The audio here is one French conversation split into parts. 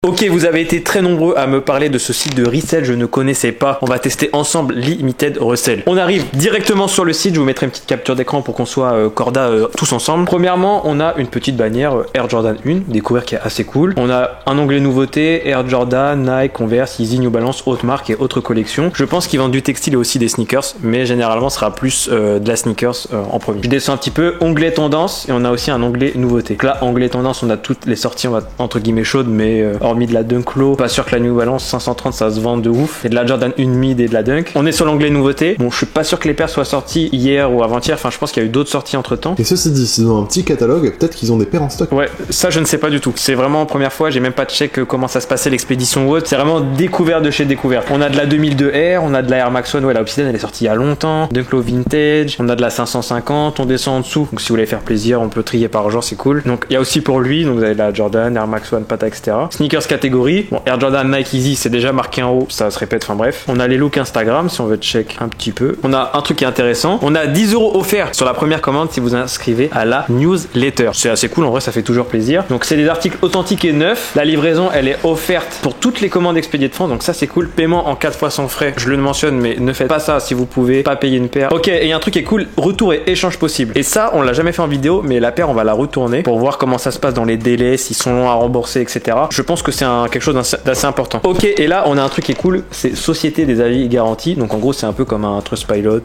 Ok, vous avez été très nombreux à me parler de ce site de resell, je ne connaissais pas. On va tester ensemble Limited Resell. On arrive directement sur le site, je vous mettrai une petite capture d'écran pour qu'on soit corda tous ensemble. Premièrement, on a une petite bannière Air Jordan 1, découvert qui est assez cool. On a un onglet nouveauté, Air Jordan, Nike, Converse, Yeezy, New Balance, haute marque et autres collections. Je pense qu'ils vendent du textile et aussi des sneakers, mais généralement ce sera plus de la sneakers en premier. Je descends un petit peu, onglet tendance et on a aussi un onglet nouveauté. Donc là, onglet tendance, on a toutes les sorties, on va entre guillemets chaudes, mais hormis de la Dunk Low, pas sûr que la New Balance 530 ça se vend de ouf, et de la Jordan 1 mid et de la Dunk. On est sur l'onglet nouveauté. Bon, je suis pas sûr que les paires soient sorties hier ou avant-hier, enfin je pense qu'il y a eu d'autres sorties entre temps. Et ceci dit, s'ils ont un petit catalogue, peut-être qu'ils ont des paires en stock. Ouais, ça je ne sais pas du tout. C'est vraiment première fois, j'ai même pas de check comment ça se passait l'expédition ou autre. C'est vraiment découvert de chez découvert. On a de la 2002 Air, on a de la Air Max One, ouais la Obsidian elle est sortie il y a longtemps. Dunk Low Vintage, on a de la 550, on descend en dessous. Donc si vous voulez faire plaisir, on peut trier par genre, c'est cool. Donc il y a aussi pour lui, donc vous avez la Jordan, Air Max One, Pata, etc. Sneakers catégorie, bon Air Jordan, Nike Easy, c'est déjà marqué en haut, ça se répète, enfin bref. On a les looks Instagram si on veut check un petit peu. On a un truc qui est intéressant. On a 10 € offerts sur la première commande si vous inscrivez à la newsletter. C'est assez cool, en vrai, ça fait toujours plaisir. Donc c'est des articles authentiques et neufs. La livraison, elle est offerte pour toutes les commandes expédiées de France, donc ça c'est cool. Paiement en 4 fois sans frais, je le mentionne, mais ne faites pas ça si vous pouvez pas payer une paire. Ok, et il y a un truc qui est cool, retour et échange possible. Et ça, on l'a jamais fait en vidéo, mais la paire, on va la retourner pour voir comment ça se passe dans les délais, s'ils sont longs à rembourser, etc. Je pense que c'est quelque chose d'assez important. Ok, et là on a un truc qui est cool, c'est société des avis garantis. Donc en gros c'est un peu comme un Trustpilot,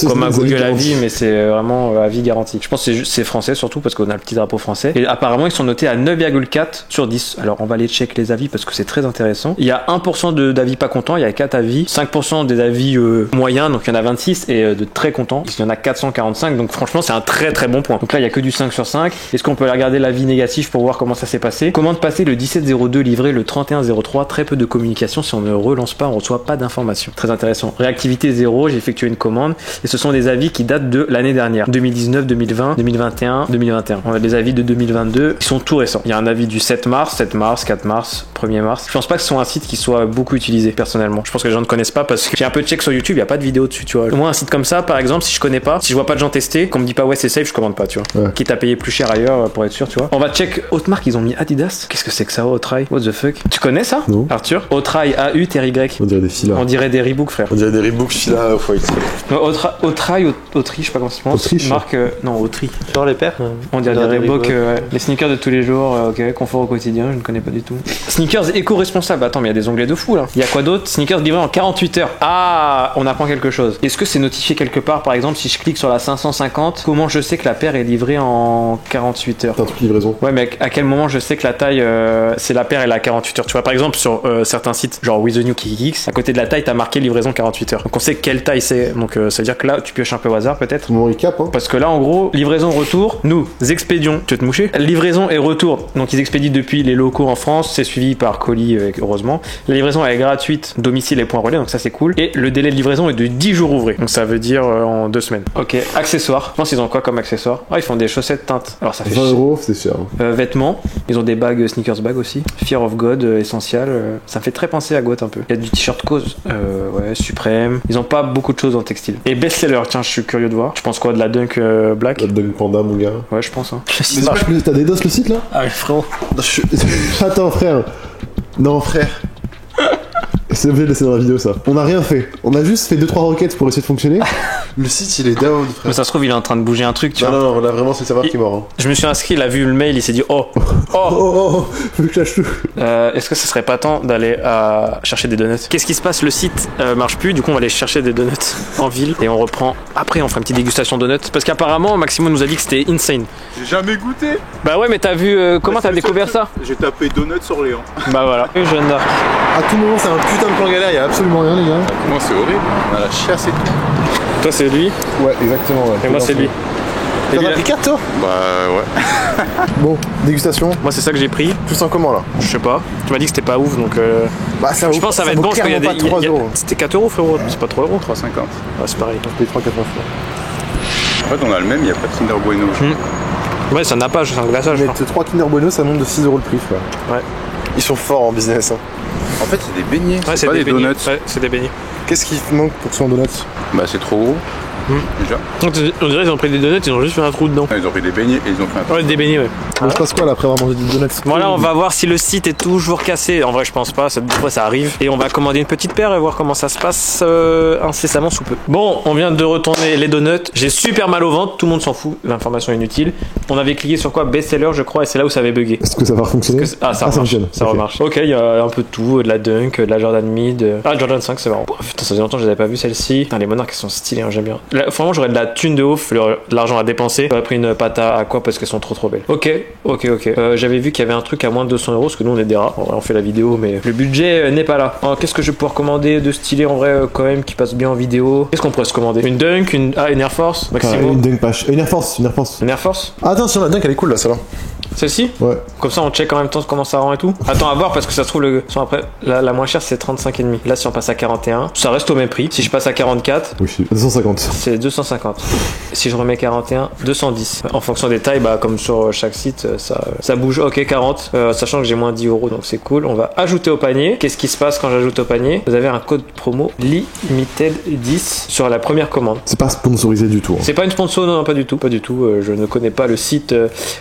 comme un Google Avis, mais c'est vraiment avis garanti. Je pense que c'est français surtout parce qu'on a le petit drapeau français. Et apparemment ils sont notés à 9,4 sur 10. Alors on va aller check les avis parce que c'est très intéressant. Il y a 1% d'avis pas contents, il y a 4 avis, 5% des avis moyens, donc il y en a 26, et de très contents, il y en a 445. Donc franchement c'est un très très bon point. Donc là il y a que du 5 sur 5. Est-ce qu'on peut aller regarder l'avis négatif pour voir comment ça s'est passé? Commande passée le 17/02, livré le 31/03, très peu de communication, si on ne relance pas, on reçoit pas d'informations. Très intéressant. Réactivité 0, j'ai effectué une commande et ce sont des avis qui datent de l'année dernière, 2019, 2020, 2021, 2021. On a des avis de 2022 qui sont tout récents. Il y a un avis du 7 mars, 7 mars, 4 mars, 1er mars. Je pense pas que ce soit un site qui soit beaucoup utilisé personnellement. Je pense que les gens ne connaissent pas parce que j'ai un peu de check sur YouTube, il y a pas de vidéo dessus, tu vois. Moi un site comme ça par exemple, si je connais pas, si je vois pas de gens tester, qu'on me dit pas ouais c'est safe, je commande pas, tu vois. Ouais. Quitte à payer plus cher ailleurs pour être sûr, tu vois. On va check haute marque, ils ont mis Adidas. Qu'est-ce que c'est que ça, Haute-Rail? What the fuck? Tu connais ça? Non. Arthur? Haute-Rail, A-U-T-R-Y. On dirait des filas. On dirait des Reebok, frère. On dirait des Reebok filas au foil. Haute-Rail, Autriche, je sais pas comment ça se prononce. Autriche. Marque, non, Autry. Genre les paires. On dirait des Reebok, ouais. Les sneakers de tous les jours, ok, confort au quotidien, je ne connais pas du tout. Sneakers éco-responsables, attends, mais il y a des onglets de fou là. Il y a quoi d'autre? Sneakers livrés en 48 heures. Ah, on apprend quelque chose. Est-ce que c'est notifié quelque part, par exemple, si je clique sur la 550, comment je sais que la paire est livrée en 48 heures? T'as un truc livraison. Ouais, mais à quel moment je sais que la taille, c'est la paire, elle a 48 heures? Tu vois, par exemple, sur certains sites, genre With the New KX, à côté de la taille, t'as marqué livraison 48 heures. Donc on sait quelle taille c'est. Donc ça veut dire que là, tu pioches un peu au hasard peut-être. Mon recap, hein. Parce que là, en gros, livraison retour, nous expédions, tu veux te moucher? Livraison et retour. Donc ils expédient depuis les locaux en France, c'est suivi par colis, heureusement. La livraison elle est gratuite, domicile et point relais, donc ça c'est cool. Et le délai de livraison est de 10 jours ouvrés. Donc ça veut dire en 2 semaines. Ok, accessoires. Je pense qu'ils ont quoi comme accessoires? Ah, ils font des chaussettes teintes. Alors ça fait 20 €, c'est cher. Vêtements, ils ont des bagues, sneakers bags aussi. Fear of God, essential. Ça me fait très penser à Goat un peu. Il y a du t-shirt cause, ouais, Suprême. Ils ont pas beaucoup de choses en textile. Et best-seller, tiens, je suis curieux de voir. Je pense quoi de la Dunk Black? La Dunk Panda, mon gars. Ouais, je pense. Hein. Mais t'as des doses le site là? Ah oui, frérot. Attends, frère. Non, frère. C'est obligé de laisser dans la vidéo ça. On n'a rien fait. On a juste fait 2-3 requêtes pour essayer de fonctionner. Le site il est down, frère. Mais ça se trouve, il est en train de bouger un truc, tu vois. Non, là vraiment c'est le serveur qui est mort. Hein. Je me suis inscrit, il a vu le mail, il s'est dit oh. Faut que je lâche tout. Est-ce que ce serait pas temps d'aller chercher des donuts? Qu'est-ce qui se passe? Le site marche plus, du coup on va aller chercher des donuts en ville et on reprend. Après on fera une petite dégustation de donuts. Parce qu'apparemment Maximo nous a dit que c'était insane. J'ai jamais goûté. Bah ouais, mais t'as vu comment t'as découvert ça? J'ai tapé donuts Orléans. Bah voilà. Jeanne d'Arc. À tout moment c'est un putain de plan galère, y'a absolument rien les gars. Moi c'est horrible, on a la chiasse et tout. Toi c'est lui? Ouais, exactement. Ouais. Et moi c'est lui. T'en as pris 4 toi? Bah ouais. Bon, dégustation. Moi c'est ça que j'ai pris. Tu sens comment là? Je sais pas. Tu m'as dit que c'était pas ouf donc. Bah ça je pense que ça va être bon parce qu'il y a des. 3 €. C'était 4 € frérot, c'est pas 3 €. 3,50. Ouais, c'est pareil. Je paye 3,80 €. En fait on a le même, il n'y a pas de Kinder Bueno. Ouais, ça n'a pas, c'est un glaçage. Mais 3 Kinder Bueno ça monte de 6 € le prix frère. Ouais. Ils sont forts en business hein. En fait c'est des beignets, Ouais, c'est pas des beignets. donuts. Ouais, c'est des beignets. Qu'est-ce qui manque pour que ce soit un donut? Bah c'est trop gros. Déjà. On dirait qu'ils ont pris des donuts, ils ont juste fait un trou dedans. Ils ont pris des beignets et ils ont fait un truc. Ouais, des beignets, ouais. Il se passe quoi là après avoir mangé des donuts? Voilà, on va voir si le site est toujours cassé. En vrai, je pense pas, des fois ça arrive. Et on va commander une petite paire et voir comment ça se passe incessamment sous peu. Bon, on vient de retourner les donuts. J'ai super mal au ventre, tout le monde s'en fout, l'information est inutile. On avait cliqué sur quoi? Best-seller, je crois, et c'est là où ça avait bugué. Est-ce que ça va fonctionner? Ah, ça remarche. Ça Ok. remarche. Ok, il y a un peu de tout, de la Dunk, de la Jordan Mid. Ah, Jordan 5, c'est marrant. Putain, ça faisait longtemps que je n'avais pas vu celle-ci. Putain, les Monarques, elles sont stylées, hein, j'aime bien. Là, franchement, j'aurais de la thune de ouf, de l'argent à dépenser. J'aurais pris une pata à quoi parce qu'elles sont trop belles. Ok. J'avais vu qu'il y avait un truc à moins de 200 euros, parce que nous on est des rats. On fait la vidéo, mais le budget n'est pas là. Alors, qu'est-ce que je vais pouvoir commander de stylé en vrai, quand même, qui passe bien en vidéo? Qu'est-ce qu'on pourrait se commander? Une Dunk, une Air Force, Maximo. Une Dunk Pash. Une Air Force. Une Air Force? Ah, attends, sur la Dunk elle est cool là, celle-là. Celle-ci? Ouais. Comme ça on check en même temps comment ça rend et tout. Attends à voir parce que ça se trouve après la moins chère c'est 35,5. Là si on passe à 41, ça reste au même prix. Si je passe à 44, Oui, 250. c'est 250. Si je remets 41, 210. En fonction des tailles, bah comme sur chaque site, ça bouge. Ok 40, sachant que j'ai moins 10 euros donc c'est cool. On va ajouter au panier. Qu'est-ce qui se passe quand j'ajoute au panier? Vous avez un code promo Limited 10 sur la première commande. C'est pas sponsorisé du tout. Hein. C'est pas une sponsor, non, pas du tout. Je ne connais pas le site.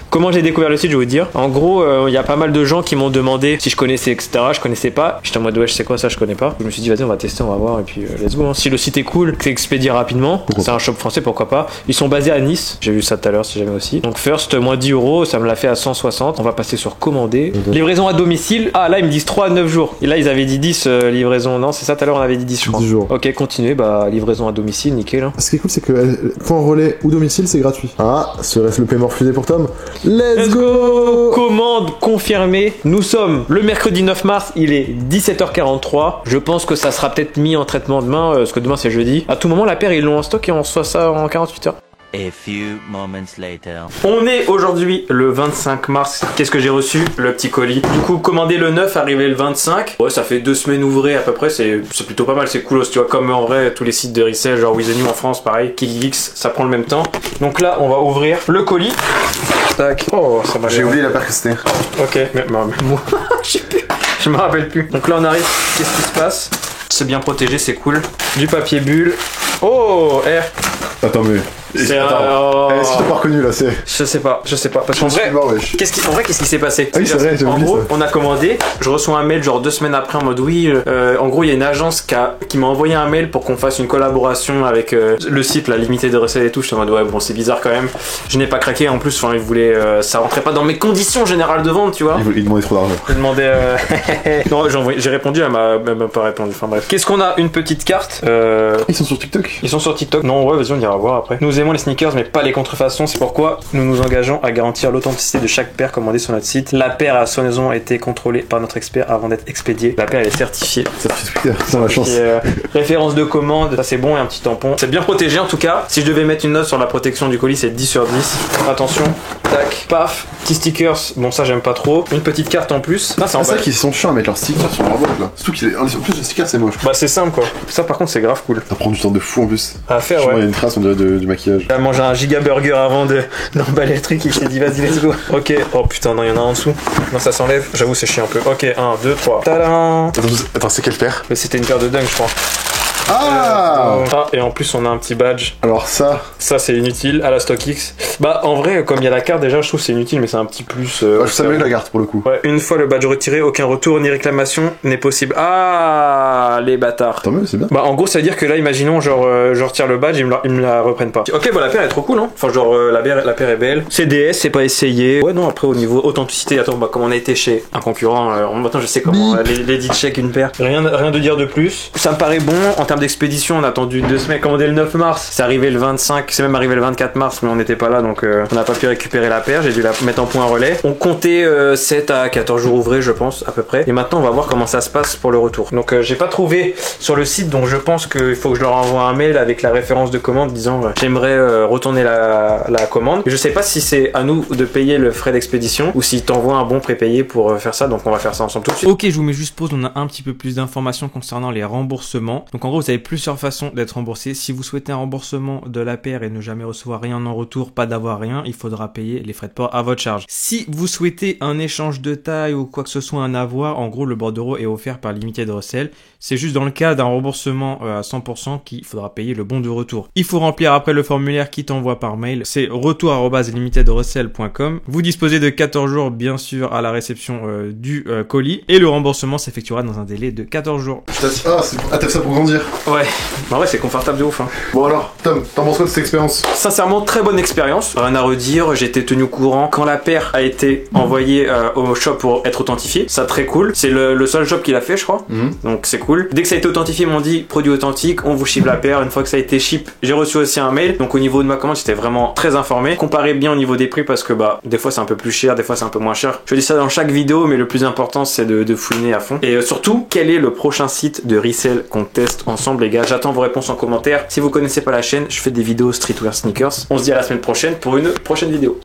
Comment j'ai découvert le site, je vais vous dire. En gros, il y a pas mal de gens qui m'ont demandé si je connaissais, etc. Je connaissais pas. J'étais en mode ouais, je sais quoi, ça je connais pas. Je me suis dit vas-y, on va tester, on va voir et puis let's go. Hein. Si le site est cool, c'est expédié rapidement. C'est un shop français, pourquoi pas. Ils sont basés à Nice. J'ai vu ça tout à l'heure, si jamais aussi. Donc first, moins 10 euros, ça me l'a fait à 160. On va passer sur commander. Livraison à domicile. Ah là, ils me disent 3 à 9 jours. Et là, ils avaient dit 10 livraison. Non, c'est ça tout à l'heure, on avait dit 10 je crois. 10 jours. Ok, continuez. Bah livraison à domicile, nickel. Hein. Ce qui est cool, c'est que point relais ou domicile, c'est gratuit. Ah, serait-ce le paiement refusé pour Tom? Let's go! Commande confirmée. Nous sommes le mercredi 9 mars, il est 17h43. Je pense que ça sera peut-être mis en traitement demain, parce que demain c'est jeudi. À tout moment, la paire ils l'ont en stock et on reçoit ça en 48 heures. A few moments later. On est aujourd'hui le 25 mars. Qu'est-ce que j'ai reçu? Le petit colis. Du coup, commandé le 9, arrivé le 25. Ouais, ça fait 2 semaines ouvrées à peu près. C'est plutôt pas mal, c'est coolos, tu vois. Comme en vrai, tous les sites de resell, genre With The New en France, pareil. KikiX, ça prend le même temps. Donc là, on va ouvrir le colis. Tac. Oh, ça m'a. J'ai oublié la paire que c'était. Ok, mais moi, je me rappelle plus. Donc là, on arrive. Qu'est-ce qui se passe? C'est bien protégé, c'est cool. Du papier bulle. Oh, R. Attends, mais. C'est Attends. Est-ce que t'as pas reconnu là? C'est. Je sais pas. Parce qu'en vrai, qu'est-ce qui s'est passé? Ah oui, c'est vrai, j'ai En oublié gros, ça. on a commandé, je reçois un mail genre 2 semaines après en mode oui, en gros, il y a une agence qui m'a envoyé un mail pour qu'on fasse une collaboration avec le site, la limité de recel et tout. Je suis en mode ouais, bon, c'est bizarre quand même. Je n'ai pas craqué en plus, enfin, ils voulaient, ça rentrait pas dans mes conditions générales de vente, tu vois. Il demandait trop d'argent. Je demandais. Non, j'ai répondu, elle m'a même pas répondu. Enfin bref. Qu'est-ce qu'on a? Une petite carte. Ils sont sur TikTok? Ils sont sur TikTok. Non, ouais, vas-y, on ira voir après. Nous aimons les sneakers, mais pas les contrefaçons. C'est pourquoi nous nous engageons à garantir l'authenticité de chaque paire commandée sur notre site. La paire a soigneusement été contrôlée par notre expert avant d'être expédiée. La paire elle est certifiée. Ça fait Twitter, ça la chance. Référence de commande, ça c'est bon, et un petit tampon. C'est bien protégé en tout cas. Si je devais mettre une note sur la protection du colis, c'est 10 sur 10. Attention, tac, paf, petit stickers. Bon, ça j'aime pas trop. Une petite carte en plus. Non, C'est ça qu'ils sont chiants à mettre leurs stickers sur leur boîte là. Surtout en plus le sticker c'est moche. Bah, c'est simple quoi. Ça par contre, c'est grave cool. Ça prend du temps de fou en plus. À faire, Il y ouais. a une trace, on dirait du maquillage. Il a mangé un giga burger avant d'emballer le truc, il s'est dit vas-y let's go. Ok, oh putain non, il y en a en dessous. Non, ça s'enlève, j'avoue c'est chiant un peu. Ok, 1, 2, 3. Tadam. Attends, c'est quelle paire? Mais c'était une paire de Dunk je crois. Ah, Et en plus on a un petit badge. alors ça C'est inutile à la StockX. Bah en vrai comme il y a la carte déjà je trouve que c'est inutile mais c'est un petit plus. je savais la carte pour le coup. Ouais, une fois le badge retiré, aucun retour ni réclamation n'est possible. Ah les bâtards. Tant mieux, c'est bien. Bah en gros ça veut dire que là imaginons genre je retire le badge, ils me la reprennent pas. Ok bah la paire est trop cool hein. Enfin genre la paire est belle. C'est DS, c'est pas essayé. Ouais non après au niveau authenticité, attends bah comme on a été chez un concurrent, maintenant je sais comment les dit check une paire. Rien de dire de plus. Ça me paraît bon en termes d'expédition, on a attendu 2 semaines, commandé le 9 mars. C'est arrivé le 25, c'est même arrivé le 24 mars mais on n'était pas là donc on n'a pas pu récupérer la paire, j'ai dû la mettre en point relais. On comptait 7 à 14 jours ouvrés je pense à peu près. Et maintenant on va voir comment ça se passe pour le retour. Donc j'ai pas trouvé sur le site donc je pense qu'il faut que je leur envoie un mail avec la référence de commande disant j'aimerais retourner la commande. Je sais pas si c'est à nous de payer le frais d'expédition ou s'ils t'envoient un bon prépayé pour faire ça, donc on va faire ça ensemble tout de suite. Ok, je vous mets juste pause, on a un petit peu plus d'informations concernant les remboursements. Donc en gros vous avez plusieurs façons d'être remboursé. Si vous souhaitez un remboursement de la paire et ne jamais recevoir rien en retour, pas d'avoir rien, il faudra payer les frais de port à votre charge. Si vous souhaitez un échange de taille ou quoi que ce soit, un avoir, en gros, le bordereau est offert par Limited Resell. C'est juste dans le cas d'un remboursement à 100% qu'il faudra payer le bon de retour. Il faut remplir après le formulaire qui t'envoie par mail. C'est retour@limitedresell.com. Vous disposez de 14 jours, bien sûr, à la réception du colis. Et le remboursement s'effectuera dans un délai de 14 jours. Ah, t'as fait ça pour grandir. Ouais. En vrai, c'est confortable de ouf. Hein. Bon alors, Tom, t'en penses quoi de cette expérience? Sincèrement, très bonne expérience. Rien à redire. J'ai été tenu au courant quand la paire a été envoyée au shop pour être authentifiée. Ça, très cool. C'est le seul shop qu'il a fait, je crois. Donc, c'est cool. Dès que ça a été authentifié, ils m'ont dit produit authentique, on vous ship la paire. Une fois que ça a été ship, j'ai reçu aussi un mail. Donc, au niveau de ma commande, j'étais vraiment très informé. Comparez bien au niveau des prix parce que, des fois, c'est un peu plus cher, des fois, c'est un peu moins cher. Je dis ça dans chaque vidéo, mais le plus important, c'est de fouiner à fond. Et surtout, quel est le prochain site de resell qu'on teste ensemble, les gars? J'attends vos réponses en commentaire. Si vous connaissez pas la chaîne, je fais des vidéos streetwear sneakers. On se dit à la semaine prochaine pour une prochaine vidéo.